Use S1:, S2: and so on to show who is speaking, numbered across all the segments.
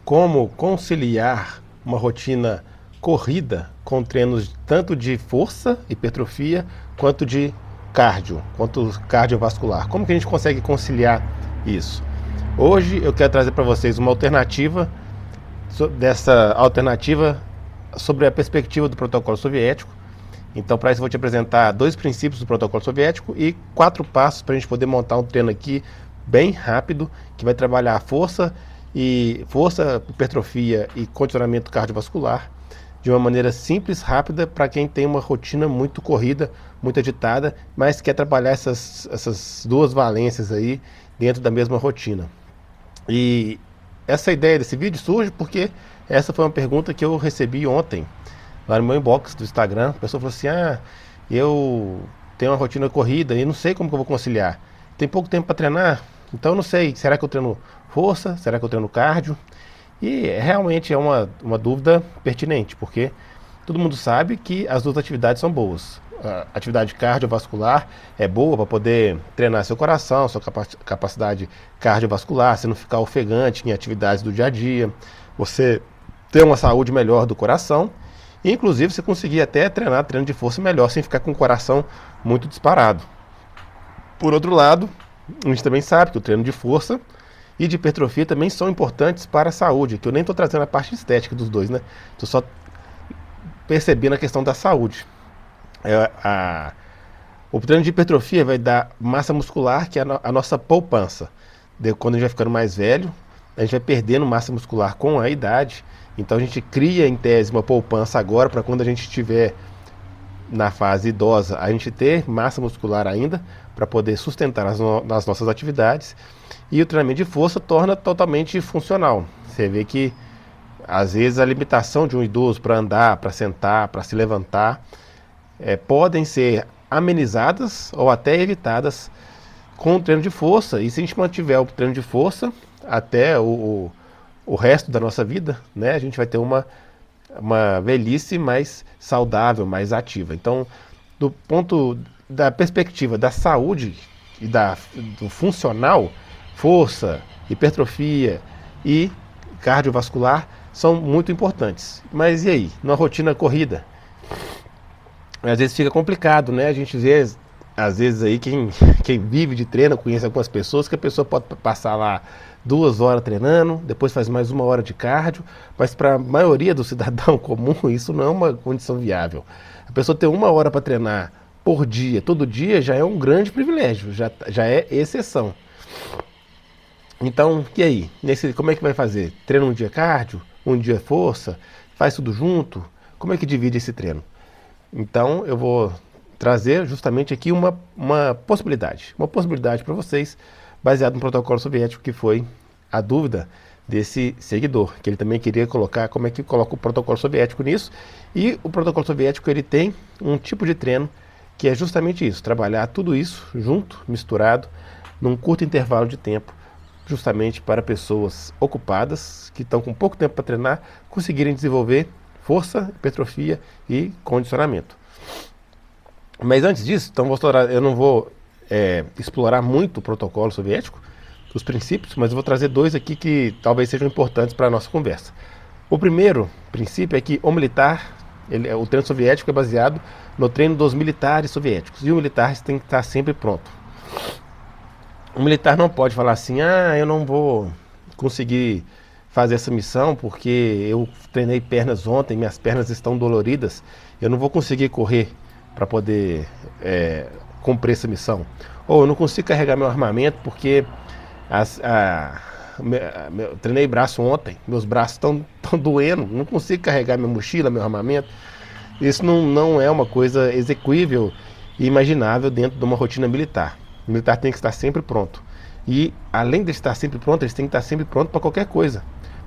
S1: como conciliar uma rotina corrida com treinos tanto de força, hipertrofia, quanto cardiovascular. Como que a gente consegue conciliar isso? Hoje eu quero trazer para vocês uma alternativa dessa alternativa sobre a perspectiva do protocolo soviético. Então, para isso, eu vou te apresentar 2 princípios do protocolo soviético e 4 passos para a gente poder montar um treino aqui bem rápido, que vai trabalhar força, hipertrofia e condicionamento cardiovascular de uma maneira simples, rápida, para quem tem uma rotina muito corrida, muito agitada, mas quer trabalhar essas 2 valências aí dentro da mesma rotina. E essa ideia desse vídeo surge porque essa foi uma pergunta que eu recebi ontem lá no meu inbox do Instagram. A pessoa falou assim: eu tenho uma rotina corrida e não sei como que eu vou conciliar. Tem pouco tempo para treinar, então eu não sei, será que eu treino força? Será que eu treino cardio? E realmente é uma dúvida pertinente, porque todo mundo sabe que as 2 atividades são boas. A atividade cardiovascular é boa para poder treinar seu coração, sua capacidade cardiovascular, você não ficar ofegante em atividades do dia a dia, você ter uma saúde melhor do coração, e inclusive você conseguir até treinar treino de força melhor, sem ficar com o coração muito disparado. Por outro lado, a gente também sabe que o treino de força e de hipertrofia também são importantes para a saúde, que eu nem estou trazendo a parte estética dos 2, né? Estou só percebendo a questão da saúde. O treino de hipertrofia vai dar massa muscular, que é a nossa poupança. Quando a gente vai ficando mais velho, a gente vai perdendo massa muscular com a idade. Então a gente cria, em tese, uma poupança agora para quando a gente estiver na fase idosa, a gente ter massa muscular ainda para poder sustentar as nossas atividades. E o treinamento de força torna totalmente funcional. Você vê que às vezes a limitação de um idoso para andar, para sentar, para se levantar, podem ser amenizadas ou até evitadas com o treino de força. E se a gente mantiver o treino de força até o resto da nossa vida, né, a gente vai ter uma velhice mais saudável, mais ativa. Então, do ponto da perspectiva da saúde e do funcional, força, hipertrofia e cardiovascular são muito importantes. Mas e aí, numa rotina corrida? Às vezes fica complicado, né? A gente vê, às vezes aí, quem vive de treino, conhece algumas pessoas, que a pessoa pode passar lá 2 horas treinando, depois faz mais 1 hora de cardio, mas para a maioria do cidadão comum, isso não é uma condição viável. A pessoa ter 1 hora para treinar por dia, todo dia, já é um grande privilégio, já é exceção. Então, e aí? Como é que vai fazer? Treina um dia cardio, um dia força, faz tudo junto? Como é que divide esse treino? Então, eu vou trazer justamente aqui uma possibilidade para vocês, baseado no protocolo soviético, que foi a dúvida desse seguidor, que ele também queria colocar como é que coloca o protocolo soviético nisso. E o protocolo soviético, ele tem um tipo de treino que é justamente isso, trabalhar tudo isso junto, misturado, num curto intervalo de tempo, justamente para pessoas ocupadas, que estão com pouco tempo para treinar, conseguirem desenvolver força, hipertrofia e condicionamento. Mas antes disso, então eu não vou explorar muito o protocolo soviético, os princípios, mas eu vou trazer 2 aqui que talvez sejam importantes para a nossa conversa. O primeiro princípio é que o treino soviético é baseado no treino dos militares soviéticos, e o militar tem que estar sempre pronto. O militar não pode falar assim: eu não vou conseguir fazer essa missão porque eu treinei pernas ontem, minhas pernas estão doloridas, eu não vou conseguir correr para poder cumprir essa missão. Ou eu não consigo carregar meu armamento porque eu treinei braço ontem, meus braços estão doendo, não consigo carregar minha mochila, meu armamento. Isso não é uma coisa execuível e imaginável dentro de uma rotina militar. O militar tem que estar sempre pronto. E além de estar sempre pronto, eles têm que estar sempre pronto para qualquer coisa.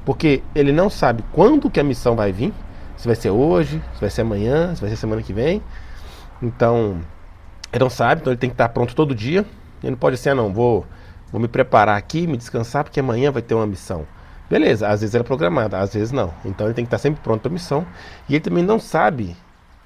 S1: Porque ele não sabe quando que a missão vai vir, se vai ser hoje, se vai ser amanhã, se vai ser semana que vem. Então, ele não sabe, então ele tem que estar pronto todo dia. Ele não pode ser: vou me preparar aqui, me descansar, porque amanhã vai ter uma missão. Beleza, às vezes ela é programada, às vezes não. Então ele tem que estar sempre pronto para a missão. E ele também não sabe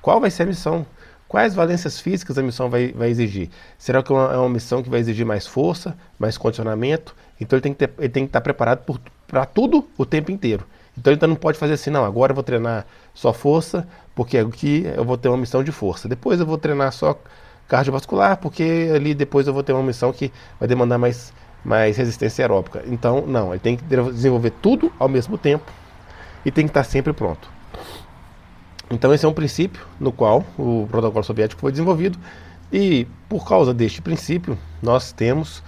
S1: qual vai ser a missão. Quais valências físicas a missão vai exigir? Será que é uma missão que vai exigir mais força, mais condicionamento? Então ele tem que estar preparado para tudo o tempo inteiro. Então ele não pode fazer assim, não, agora eu vou treinar só força, porque aqui eu vou ter uma missão de força. Depois eu vou treinar só cardiovascular, porque ali depois eu vou ter uma missão que vai demandar mais resistência aeróbica. Então, não, ele tem que desenvolver tudo ao mesmo tempo e tem que estar sempre pronto. Então esse é um princípio no qual o protocolo soviético foi desenvolvido e por causa deste princípio nós temos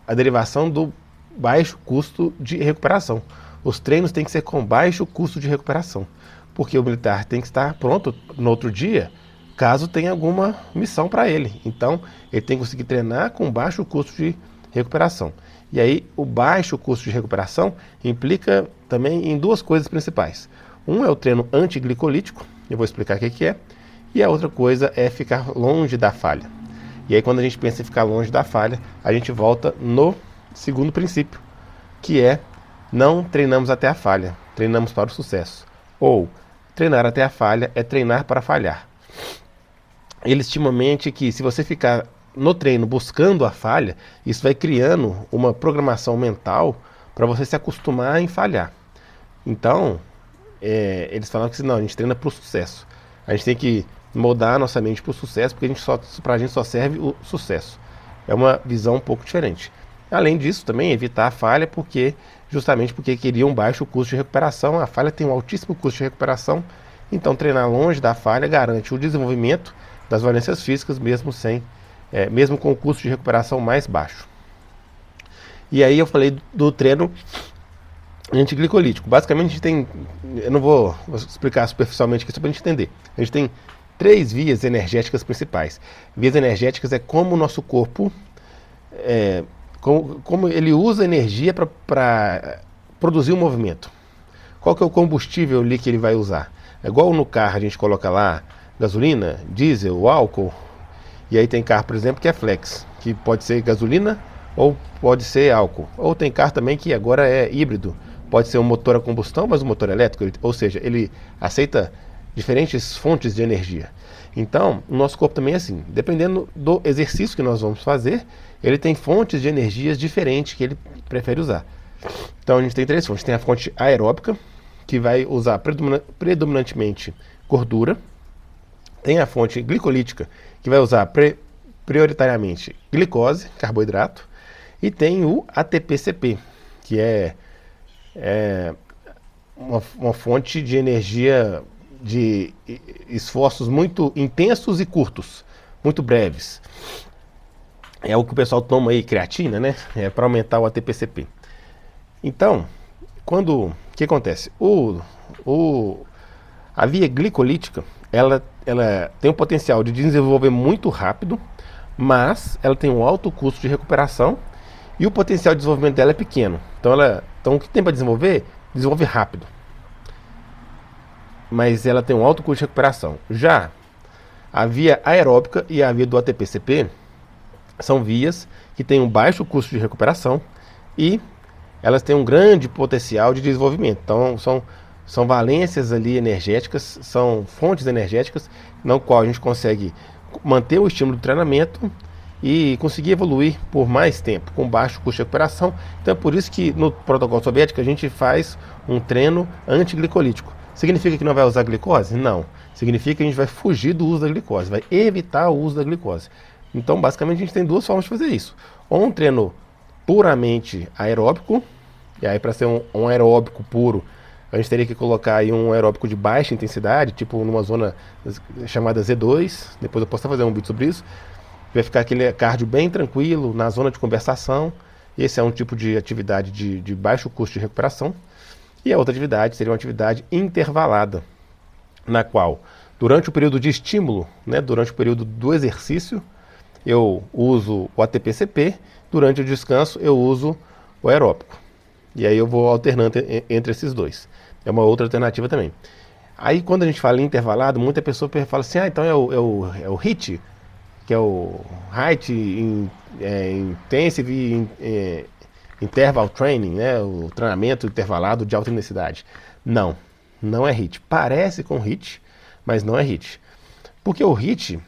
S1: a derivação do baixo custo de recuperação. Os treinos têm que ser com baixo custo de recuperação, porque o militar tem que estar pronto no outro dia caso tenha alguma missão para ele. Então ele tem que conseguir treinar com baixo custo de recuperação. E aí o baixo custo de recuperação implica também em duas coisas principais. Um é o treino antiglicolítico, eu vou explicar o que é, e a outra coisa é ficar longe da falha. E aí quando a gente pensa em ficar longe da falha, a gente volta no segundo princípio, que é não treinamos até a falha, treinamos para o sucesso. Ou treinar até a falha é treinar para falhar. Ele estima mente que se você ficar no treino buscando a falha, isso vai criando uma programação mental para você se acostumar em falhar. Então, eles falam que não, a gente treina para o sucesso. A gente tem que moldar a nossa mente para o sucesso, porque pra gente só serve o sucesso. É uma visão um pouco diferente. Além disso, também evitar a falha, justamente porque queria um baixo custo de recuperação. A falha tem um altíssimo custo de recuperação, então treinar longe da falha garante o desenvolvimento das valências físicas, mesmo com o custo de recuperação mais baixo. E aí eu falei do treino antiglicolítico. Basicamente a gente tem, eu não vou explicar superficialmente aqui só para a gente entender. A gente tem 3 vias energéticas principais. Vias energéticas é como o nosso corpo, como ele usa energia para produzir um movimento. Qual que é o combustível ali que ele vai usar? É igual no carro a gente coloca lá gasolina, diesel, álcool. E aí tem carro, por exemplo, que é flex, que pode ser gasolina ou pode ser álcool. Ou tem carro também que agora é híbrido. Pode ser um motor a combustão, mas um motor elétrico, ou seja, ele aceita diferentes fontes de energia. Então, o nosso corpo também é assim. Dependendo do exercício que nós vamos fazer, ele tem fontes de energias diferentes que ele prefere usar. Então, a gente tem 3 fontes. Tem a fonte aeróbica, que vai usar predominantemente gordura. Tem a fonte glicolítica, que vai usar prioritariamente glicose, carboidrato. E tem o ATP-CP, que é uma fonte de energia de esforços muito intensos e curtos, muito breves. É o que o pessoal toma aí, creatina, né? É para aumentar o ATP-CP. Então, o que acontece? A via glicolítica, ela tem o potencial de desenvolver muito rápido, mas ela tem um alto custo de recuperação e o potencial de desenvolvimento dela é pequeno. Então o que tem para desenvolver? Desenvolve rápido. Mas ela tem um alto custo de recuperação. Já a via aeróbica e a via do ATP-CP são vias que têm um baixo custo de recuperação e elas têm um grande potencial de desenvolvimento. Então são valências ali energéticas, são fontes energéticas na qual a gente consegue manter o estímulo do treinamento e conseguir evoluir por mais tempo, com baixo custo de recuperação. Então é por isso que no protocolo soviético a gente faz um treino antiglicolítico. Significa que não vai usar glicose? Não. Significa que a gente vai fugir do uso da glicose, vai evitar o uso da glicose. Então basicamente a gente tem 2 formas de fazer isso. Ou um treino puramente aeróbico, e aí para ser um aeróbico puro, a gente teria que colocar aí um aeróbico de baixa intensidade, tipo numa zona chamada Z2, depois eu posso fazer um vídeo sobre isso. Vai ficar aquele cardio bem tranquilo, na zona de conversação. Esse é um tipo de atividade de baixo custo de recuperação. E a outra atividade seria uma atividade intervalada, na qual, durante o período de estímulo, né, durante o período do exercício, eu uso o ATP-CP, durante o descanso eu uso o aeróbico. E aí eu vou alternando entre esses dois. É uma outra alternativa também. Aí quando a gente fala em intervalado, muita pessoa fala assim, então é o HIIT, que é o Height Intensive Interval Training, né? O treinamento intervalado de alta intensidade. Não é HIIT. Parece com HIIT, mas não é HIIT. Porque o HIIT,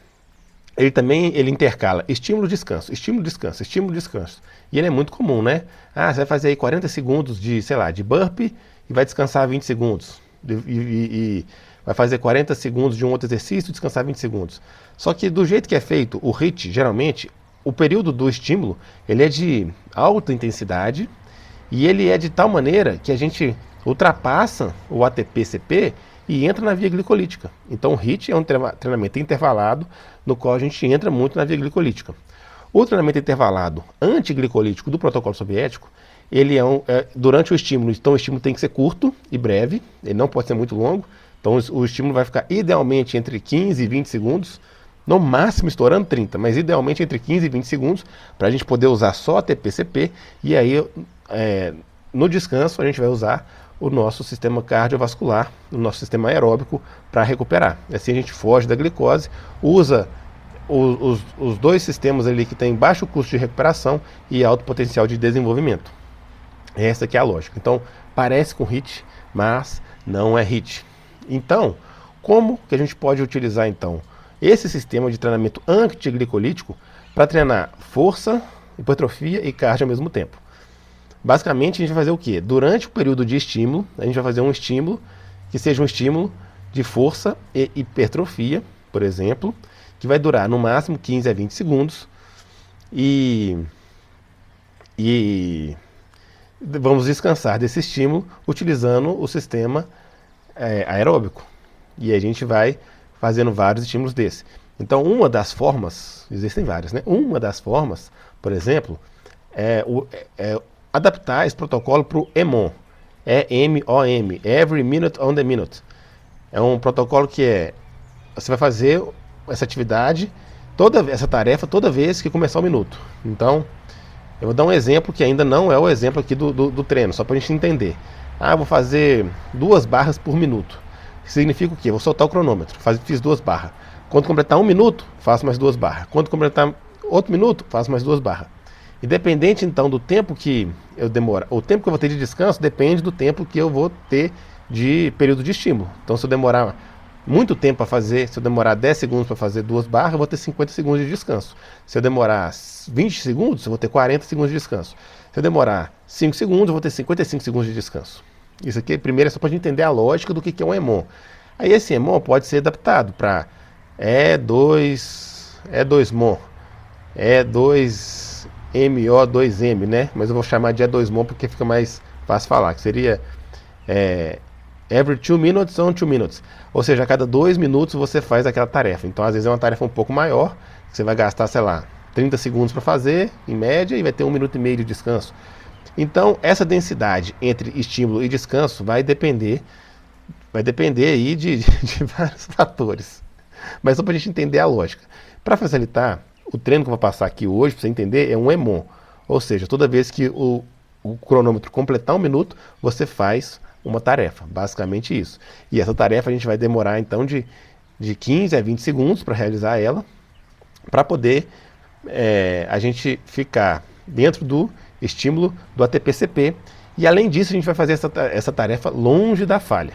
S1: ele intercala estímulo, descanso, estímulo, descanso, estímulo, descanso. E ele é muito comum, né? Ah, você vai fazer aí 40 segundos de, sei lá, de burpee e vai descansar 20 segundos. E vai fazer 40 segundos de um outro exercício e descansar 20 segundos. Só que do jeito que é feito, o HIIT, geralmente, o período do estímulo, ele é de alta intensidade e ele é de tal maneira que a gente ultrapassa o ATP-CP e entra na via glicolítica. Então o HIIT é um treinamento intervalado no qual a gente entra muito na via glicolítica. O treinamento intervalado antiglicolítico do protocolo soviético, ele durante o estímulo, então o estímulo tem que ser curto e breve, ele não pode ser muito longo, então o estímulo vai ficar idealmente entre 15 e 20 segundos, no máximo estourando 30, mas idealmente entre 15 e 20 segundos, para a gente poder usar só a TPCP, e aí no descanso a gente vai usar o nosso sistema cardiovascular, o nosso sistema aeróbico para recuperar. Assim a gente foge da glicose, usa os dois sistemas ali que têm baixo custo de recuperação e alto potencial de desenvolvimento. Essa aqui é a lógica. Então, parece com HIIT, mas não é HIIT. Então, como que a gente pode utilizar então esse sistema de treinamento antiglicolítico para treinar força, hipertrofia e cardio ao mesmo tempo? Basicamente, a gente vai fazer o quê? Durante o período de estímulo, a gente vai fazer um estímulo que seja um estímulo de força e hipertrofia, por exemplo, que vai durar no máximo 15 a 20 segundos e vamos descansar desse estímulo utilizando o sistema aeróbico. E a gente vai fazendo vários estímulos desse. Então, uma das formas, existem várias, né? Uma das formas, por exemplo, é adaptar esse protocolo para o EMOM. EMOM, Every Minute on the Minute. É um protocolo que você vai fazer essa atividade, essa tarefa, toda vez que começar o minuto. Então, eu vou dar um exemplo que ainda não é o exemplo aqui do treino, só para a gente entender. Ah, eu vou fazer 2 barras por minuto. Significa o quê? Vou soltar o cronômetro, fiz 2 barras. Quando completar 1 minuto, faço mais 2 barras. Quando completar outro minuto, faço mais 2 barras. Independente então do tempo que eu demoro, o tempo que eu vou ter de descanso depende do tempo que eu vou ter de período de estímulo. Então, se eu demorar muito tempo para fazer, se eu demorar 10 segundos para fazer 2 barras, eu vou ter 50 segundos de descanso. Se eu demorar 20 segundos, eu vou ter 40 segundos de descanso. Se eu demorar 5 segundos, eu vou ter 55 segundos de descanso. Isso aqui, primeiro, é só para a gente entender a lógica do que é um EMOM. Aí esse EMOM pode ser adaptado para E2MOM, E2MO2M, né? Mas eu vou chamar de E2MOM porque fica mais fácil falar, que seria every 2 minutes on 2 minutes. Ou seja, a cada 2 minutos você faz aquela tarefa. Então, às vezes é uma tarefa um pouco maior, que você vai gastar, sei lá, 30 segundos para fazer, em média, e vai ter 1 minuto e meio de descanso. Então, essa densidade entre estímulo e descanso vai depender aí de vários fatores. Mas só para a gente entender a lógica. Para facilitar, o treino que eu vou passar aqui hoje, para você entender, é um EMOM. Ou seja, toda vez que o cronômetro completar 1 minuto, você faz uma tarefa, basicamente isso. E essa tarefa a gente vai demorar então de 15 a 20 segundos para realizar ela, para poder a gente ficar dentro do estímulo do ATP-CP. E além disso, a gente vai fazer essa tarefa longe da falha.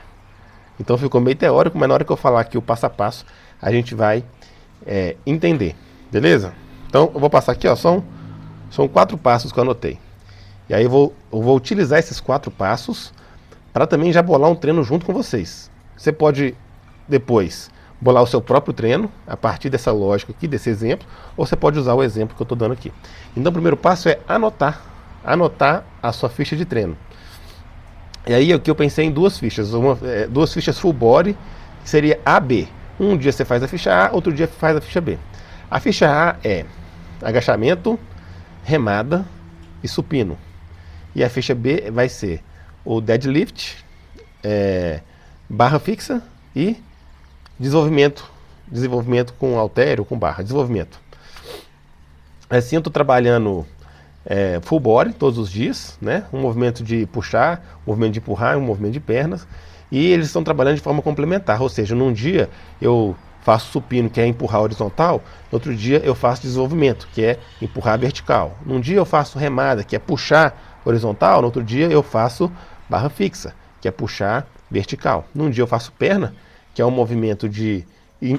S1: Então ficou meio teórico, mas na hora que eu falar aqui o passo a passo, a gente vai entender, beleza? Então eu vou passar aqui, ó, são 4 passos que eu anotei. E aí eu vou utilizar esses 4 passos para também já bolar um treino junto com vocês. Você pode depois bolar o seu próprio treino a partir dessa lógica aqui, desse exemplo, ou você pode usar o exemplo que eu estou dando aqui. Então o primeiro passo é anotar a sua ficha de treino. E aí aqui eu pensei em 2 fichas, 2 fichas full body, que seria A, B. Um dia você faz a ficha A, outro dia faz a ficha B. A ficha A é agachamento, remada e supino. E a ficha B vai ser o deadlift, barra fixa e desenvolvimento com halter ou com barra, desenvolvimento. Assim eu estou trabalhando full body todos os dias, né? Um movimento de puxar, um movimento de empurrar, um movimento de pernas, e eles estão trabalhando de forma complementar, ou seja, num dia eu faço supino, que é empurrar horizontal, no outro dia eu faço desenvolvimento, que é empurrar vertical. Num dia eu faço remada, que é puxar horizontal, no outro dia eu faço barra fixa, que é puxar vertical. Num dia eu faço perna, que é um movimento de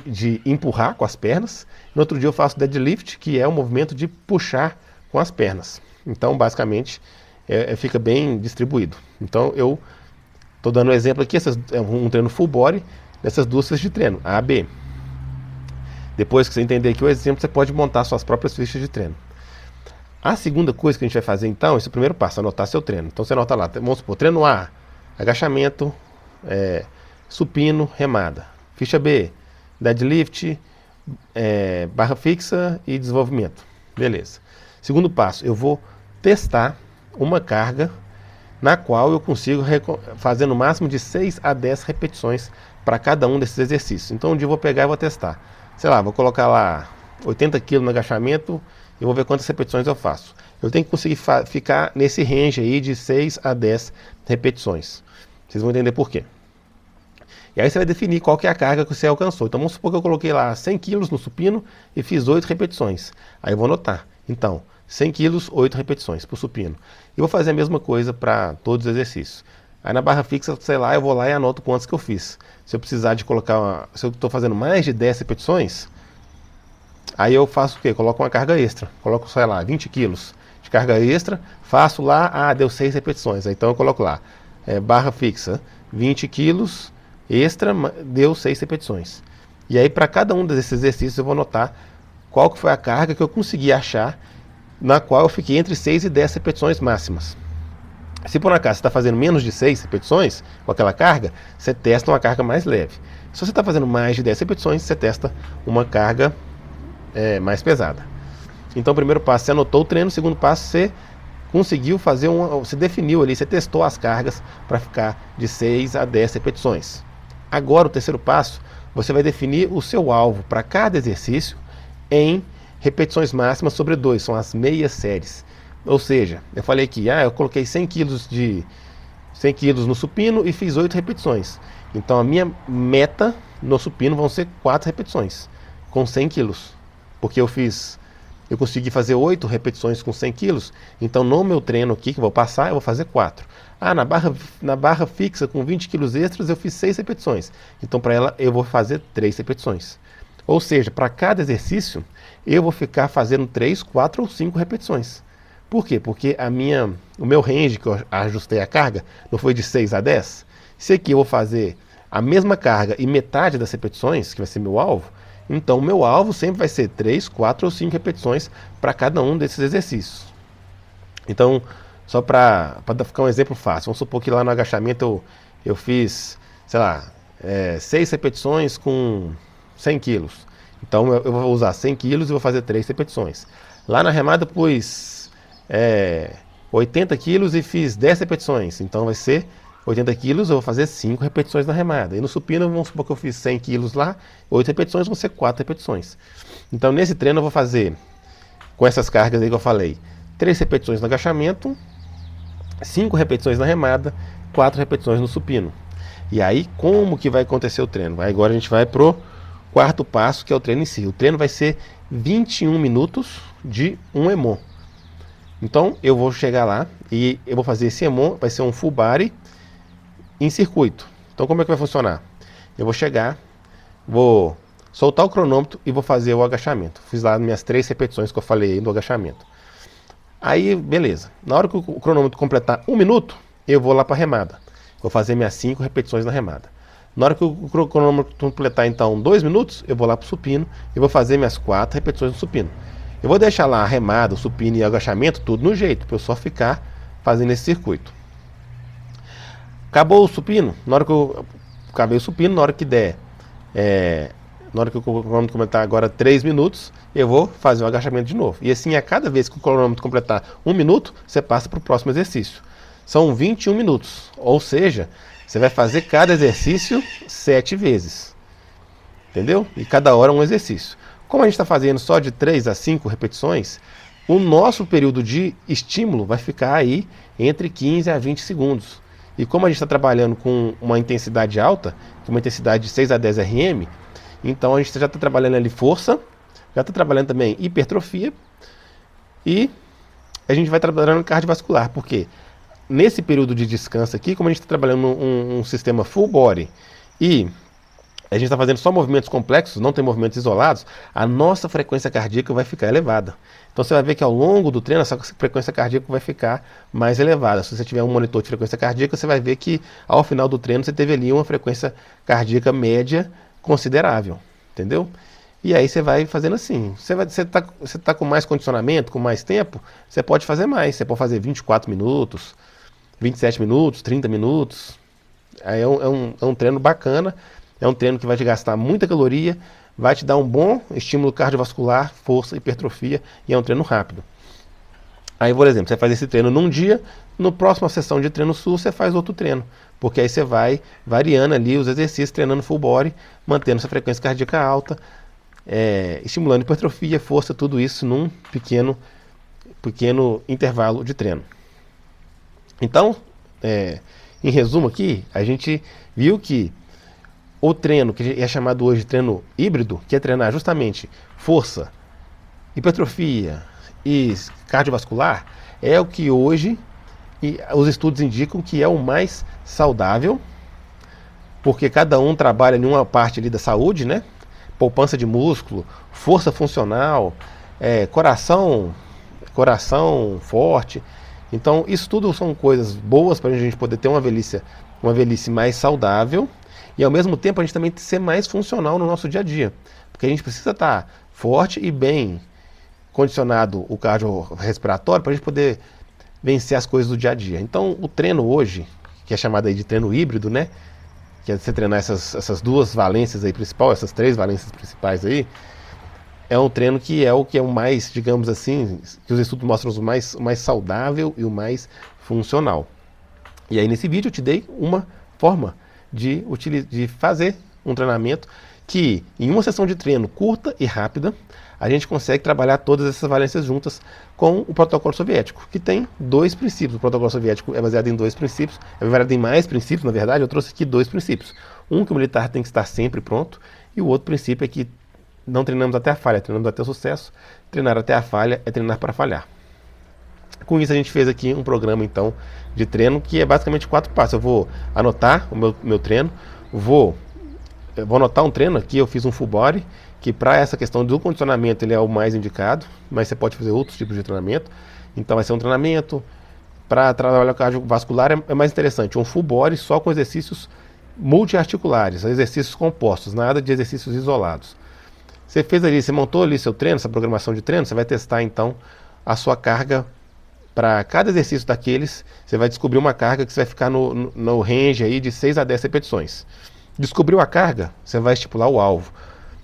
S1: de empurrar com as pernas. No outro dia eu faço deadlift, que é o movimento de puxar com as pernas. Então, basicamente, fica bem distribuído. Então, eu estou dando um exemplo aqui, é um treino full body, nessas duas fichas de treino, A, B. Depois que você entender aqui o exemplo, você pode montar suas próprias fichas de treino. A segunda coisa que a gente vai fazer então, esse é o primeiro passo, anotar seu treino. Então você anota lá, vamos supor, treino A, agachamento, supino, remada. Ficha B, deadlift, barra fixa e desenvolvimento. Beleza. Segundo passo, eu vou testar uma carga na qual eu consigo fazer no máximo de 6 a 10 repetições para cada um desses exercícios. Então um dia eu vou pegar e vou testar. Sei lá, vou colocar lá 80 kg no agachamento e vou ver quantas repetições eu faço. Eu tenho que conseguir ficar nesse range aí de 6 a 10 repetições. Vocês vão entender por quê. E aí você vai definir qual que é a carga que você alcançou. Então vamos supor que eu coloquei lá 100 kg no supino e fiz 8 repetições. Aí eu vou anotar. Então, 100 kg, 8 repetições para o supino. E vou fazer a mesma coisa para todos os exercícios. Aí na barra fixa, sei lá, eu vou lá e anoto quantos que eu fiz. Se eu precisar de colocar, se eu estou fazendo mais de 10 repetições, aí eu faço o quê? Coloco uma carga extra. Coloco, sei lá, 20 quilos de carga extra, faço lá, deu 6 repetições. Então eu coloco lá, barra fixa, 20 quilos extra, deu 6 repetições. E aí para cada um desses exercícios eu vou anotar qual que foi a carga que eu consegui achar, na qual eu fiquei entre 6 e 10 repetições máximas. Se por acaso você está fazendo menos de 6 repetições com aquela carga, você testa uma carga mais leve. Se você está fazendo mais de 10 repetições, você testa uma carga mais pesada. Então, o primeiro passo, você anotou o treino. O segundo passo, você conseguiu fazer você definiu ali, você testou as cargas para ficar de 6 a 10 repetições. Agora, o terceiro passo, você vai definir o seu alvo para cada exercício em repetições máximas sobre 2, são as meias séries. Ou seja, eu falei que eu coloquei 100 kg no supino e fiz 8 repetições. Então a minha meta no supino vão ser 4 repetições com 100 kg. Porque eu consegui fazer 8 repetições com 100 kg. Então no meu treino aqui que eu vou passar, eu vou fazer 4. Na barra fixa com 20 kg extras eu fiz 6 repetições. Então para ela eu vou fazer 3 repetições. Ou seja, para cada exercício eu vou ficar fazendo 3, 4 ou 5 repetições. Por quê? Porque o meu range que eu ajustei a carga não foi de 6 a 10. Se aqui eu vou fazer a mesma carga e metade das repetições, que vai ser meu alvo, então o meu alvo sempre vai ser 3, 4 ou 5 repetições para cada um desses exercícios. Então, só para ficar um exemplo fácil, vamos supor que lá no agachamento eu fiz, sei lá, 6 repetições com 100 quilos. Então eu vou usar 100 quilos e vou fazer 3 repetições. Lá na remada eu pus 80 quilos e fiz 10 repetições. Então vai ser 80 quilos, eu vou fazer 5 repetições na remada. E no supino, vamos supor que eu fiz 100 quilos lá, 8 repetições vão ser 4 repetições. Então nesse treino eu vou fazer, com essas cargas aí que eu falei, 3 repetições no agachamento, 5 repetições na remada, 4 repetições no supino. E aí como que vai acontecer o treino? Agora a gente vai pro quarto passo, que é o treino em si. O treino vai ser 21 minutos de um EMOM. Então eu vou chegar lá e eu vou fazer esse EMOM, vai ser um full body em circuito. Então como é que vai funcionar? Eu vou chegar, vou soltar o cronômetro e vou fazer o agachamento. Fiz lá minhas 3 repetições que eu falei aí do agachamento. Aí, beleza. Na hora que o cronômetro completar 1 minuto, eu vou lá para a remada. Vou fazer minhas 5 repetições na remada. Na hora que o cronômetro completar então 2 minutos, eu vou lá para o supino e vou fazer minhas 4 repetições no supino. Eu vou deixar lá a remada, o supino e o agachamento tudo no jeito, para eu só ficar fazendo esse circuito. Acabou o supino, na hora que eu acabei o supino, na hora que der, na hora que o cronômetro completar agora 3 minutos, eu vou fazer o agachamento de novo. E assim, a cada vez que o cronômetro completar 1 minuto, você passa para o próximo exercício. São 21 minutos, ou seja, você vai fazer cada exercício 7 vezes. Entendeu? E cada hora um exercício. Como a gente está fazendo só de 3 a 5 repetições, o nosso período de estímulo vai ficar aí entre 15 a 20 segundos. E como a gente está trabalhando com uma intensidade alta, uma intensidade de 6 a 10 RM, então a gente já está trabalhando ali força, já está trabalhando também hipertrofia e a gente vai trabalhando cardiovascular, porque nesse período de descanso aqui, como a gente está trabalhando um sistema full body e a gente está fazendo só movimentos complexos, não tem movimentos isolados, a nossa frequência cardíaca vai ficar elevada. Então você vai ver que ao longo do treino essa frequência cardíaca vai ficar mais elevada. Se você tiver um monitor de frequência cardíaca, você vai ver que ao final do treino você teve ali uma frequência cardíaca média considerável, entendeu? E aí você vai fazendo assim. Você tá com mais condicionamento, com mais tempo, você pode fazer mais. Você pode fazer 24 minutos, 27 minutos, 30 minutos. Aí é um treino bacana, é um treino que vai te gastar muita caloria, vai te dar um bom estímulo cardiovascular, força, hipertrofia, e é um treino rápido. Aí, por exemplo, você faz esse treino num dia, no próxima sessão de treino sul você faz outro treino, porque aí você vai variando ali os exercícios, treinando full body, mantendo essa frequência cardíaca alta, estimulando hipertrofia, força, tudo isso num pequeno intervalo de treino. Então, em resumo aqui, a gente viu que o treino, que é chamado hoje de treino híbrido, que é treinar justamente força, hipertrofia e cardiovascular, é o que hoje os estudos indicam que é o mais saudável, porque cada um trabalha em uma parte ali da saúde, né? Poupança de músculo, força funcional, coração forte. Então, isso tudo são coisas boas para a gente poder ter uma velhice mais saudável e, ao mesmo tempo, a gente também ser mais funcional no nosso dia a dia. Porque a gente precisa estar forte e bem condicionado o cardiorrespiratório para a gente poder vencer as coisas do dia a dia. Então, o treino hoje, que é chamado aí de treino híbrido, né? Que é você treinar essas duas valências aí principais, essas três valências principais aí, é um treino que é o mais, digamos assim, que os estudos mostram o mais saudável e o mais funcional. E aí nesse vídeo eu te dei uma forma de fazer um treinamento que em uma sessão de treino curta e rápida, a gente consegue trabalhar todas essas valências juntas com o protocolo soviético, que tem dois princípios. O protocolo soviético é baseado em dois princípios, é baseado em mais princípios, na verdade, eu trouxe aqui dois princípios. Um, que o militar tem que estar sempre pronto, e o outro princípio é que não treinamos até a falha, treinamos até o sucesso. Treinar até a falha é treinar para falhar. Com isso a gente fez aqui um programa então de treino que é basicamente 4 passos. Eu vou anotar o meu treino, eu vou anotar um treino aqui, eu fiz um full body, que para essa questão do condicionamento ele é o mais indicado, mas você pode fazer outros tipos de treinamento. Então vai ser um treinamento para trabalhar o cardiovascular, é mais interessante, um full body só com exercícios multiarticulares, exercícios compostos, nada de exercícios isolados. Você fez ali, você montou ali seu treino, essa programação de treino, você vai testar então a sua carga para cada exercício daqueles, você vai descobrir uma carga que você vai ficar no range aí de 6 a 10 repetições. Descobriu a carga, você vai estipular o alvo.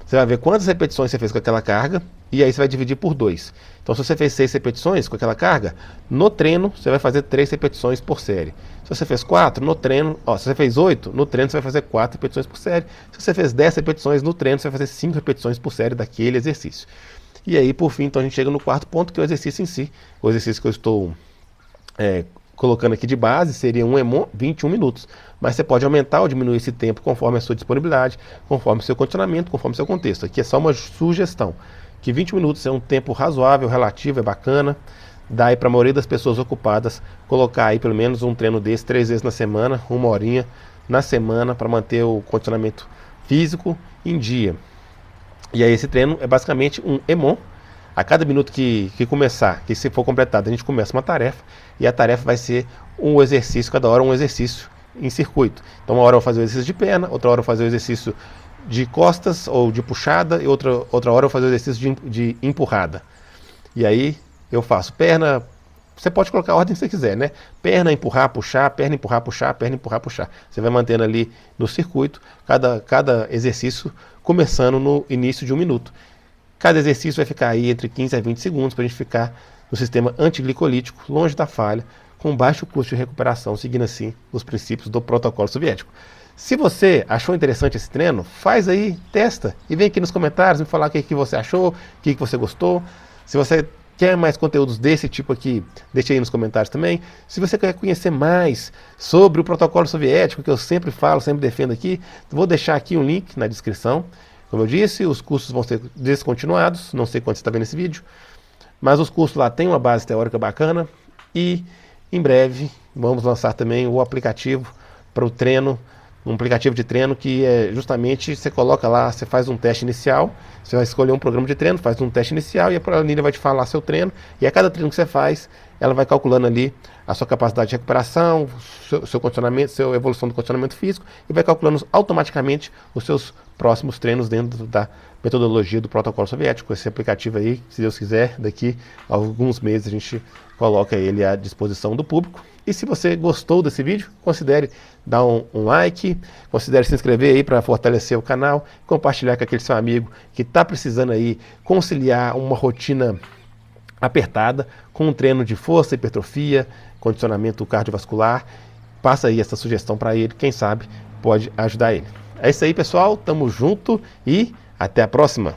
S1: Você vai ver quantas repetições você fez com aquela carga e aí você vai dividir por 2. Então se você fez 6 repetições com aquela carga, no treino você vai fazer 3 repetições por série. Se você fez 4, no treino, se você fez 8, no treino você vai fazer 4 repetições por série. Se você fez 10 repetições no treino, você vai fazer 5 repetições por série daquele exercício. E aí, por fim, então a gente chega no quarto ponto, que é o exercício em si. O exercício que eu estou colocando aqui de base seria um EMOM 21 minutos. Mas você pode aumentar ou diminuir esse tempo conforme a sua disponibilidade, conforme o seu condicionamento, conforme o seu contexto. Aqui é só uma sugestão, que 20 minutos é um tempo razoável, relativo, é bacana. Dá aí para a maioria das pessoas ocupadas colocar aí pelo menos um treino desse 3 vezes na semana, 1 horinha na semana para manter o condicionamento físico em dia. E aí esse treino é basicamente um EMOM. A cada minuto que começar, que se for completado, a gente começa uma tarefa, e a tarefa vai ser um exercício, cada hora um exercício em circuito. Então uma hora eu vou fazer o exercício de perna, outra hora eu vou fazer o exercício de costas ou de puxada, e outra hora eu vou fazer o exercício de empurrada. E aí eu faço perna, você pode colocar a ordem que você quiser, né? Perna, empurrar, puxar, perna, empurrar, puxar, perna, empurrar, puxar. Você vai mantendo ali no circuito, cada exercício começando no início de 1 minuto. Cada exercício vai ficar aí entre 15 a 20 segundos para a gente ficar no sistema antiglicolítico, longe da falha, com baixo custo de recuperação, seguindo assim os princípios do protocolo soviético. Se você achou interessante esse treino, faz aí, testa e vem aqui nos comentários me falar o que você achou, o que você gostou. Se você quer mais conteúdos desse tipo aqui, deixa aí nos comentários também. Se você quer conhecer mais sobre o protocolo soviético, que eu sempre falo, sempre defendo aqui, vou deixar aqui um link na descrição. Como eu disse, os cursos vão ser descontinuados, não sei quando você está vendo esse vídeo, mas os cursos lá têm uma base teórica bacana e em breve vamos lançar também o aplicativo para o treino um aplicativo de treino que é justamente, você coloca lá, você faz um teste inicial, você vai escolher um programa de treino, faz um teste inicial e a planilha vai te falar seu treino, e a cada treino que você faz, ela vai calculando ali a sua capacidade de recuperação, seu condicionamento, sua evolução do condicionamento físico, e vai calculando automaticamente os seus próximos treinos dentro da metodologia do protocolo soviético. Esse aplicativo aí, se Deus quiser, daqui a alguns meses a gente coloca ele à disposição do público. E se você gostou desse vídeo, considere dar um like, considere se inscrever aí para fortalecer o canal, compartilhar com aquele seu amigo que está precisando aí conciliar uma rotina apertada com um treino de força, hipertrofia, condicionamento cardiovascular. Passa aí essa sugestão para ele, quem sabe pode ajudar ele. É isso aí, pessoal, tamo junto e até a próxima.